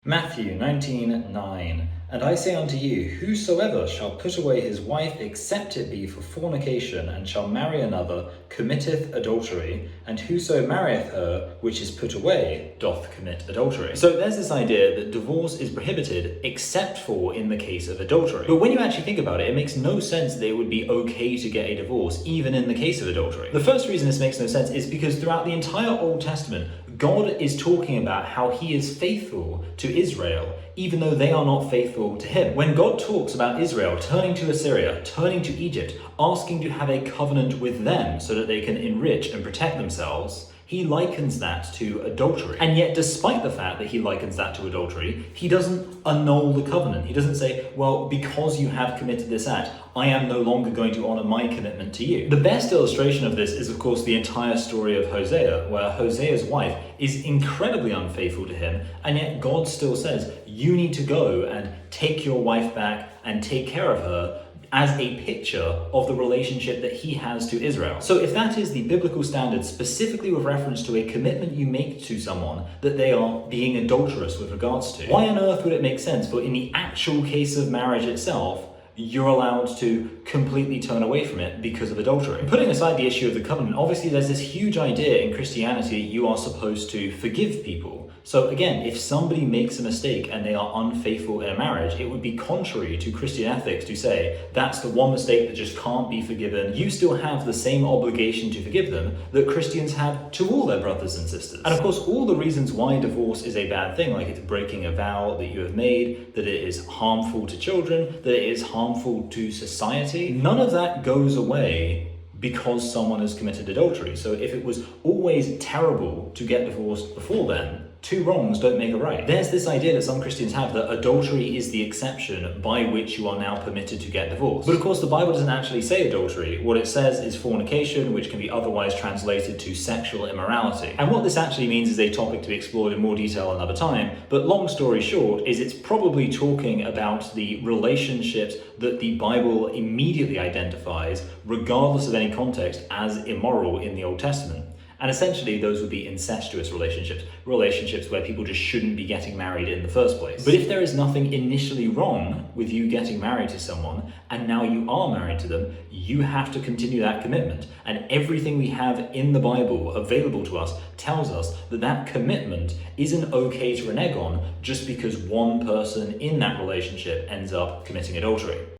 Matthew 19:9. And I say unto you, whosoever shall put away his wife, except it be for fornication, and shall marry another, committeth adultery, and whoso marrieth her which is put away, doth commit adultery. So there's this idea that divorce is prohibited except for in the case of adultery. But when you actually think about it, it makes no sense that it would be okay to get a divorce even in the case of adultery. The first reason this makes no sense is because throughout the entire Old Testament, God is talking about how he is faithful to Israel, even though they are not faithful to him. When God talks about Israel turning to Assyria, turning to Egypt, asking to have a covenant with them so that they can enrich and protect themselves, he likens that to adultery. And yet, despite the fact that he likens that to adultery, he doesn't annul the covenant. He doesn't say, well, because you have committed this act, I am no longer going to honor my commitment to you. The best illustration of this is, of course, the entire story of Hosea, where Hosea's wife is incredibly unfaithful to him, and yet God still says, you need to go and take your wife back and take care of her, as a picture of the relationship that he has to Israel. So if that is the biblical standard, specifically with reference to a commitment you make to someone that they are being adulterous with regards to, why on earth would it make sense for in the actual case of marriage itself, you're allowed to completely turn away from it because of adultery? Putting aside the issue of the covenant, obviously there's this huge idea in Christianity you are supposed to forgive people. So again, if somebody makes a mistake and they are unfaithful in a marriage, it would be contrary to Christian ethics to say that's the one mistake that just can't be forgiven. You still have the same obligation to forgive them that Christians have to all their brothers and sisters. And of course, all the reasons why divorce is a bad thing, like it's breaking a vow that you have made, that it is harmful to children, that it is harmful to society, none of that goes away because someone has committed adultery. So if it was always terrible to get divorced before then, two wrongs don't make a right. There's this idea that some Christians have that adultery is the exception by which you are now permitted to get divorced. But of course, the Bible doesn't actually say adultery. What it says is fornication, which can be otherwise translated to sexual immorality. And what this actually means is a topic to be explored in more detail another time. But long story short is it's probably talking about the relationships that the Bible immediately identifies, regardless of any context, as immoral in the Old Testament. And essentially, those would be incestuous relationships, relationships where people just shouldn't be getting married in the first place. But if there is nothing initially wrong with you getting married to someone, and now you are married to them, you have to continue that commitment. And everything we have in the Bible available to us tells us that that commitment isn't okay to renege on just because one person in that relationship ends up committing adultery.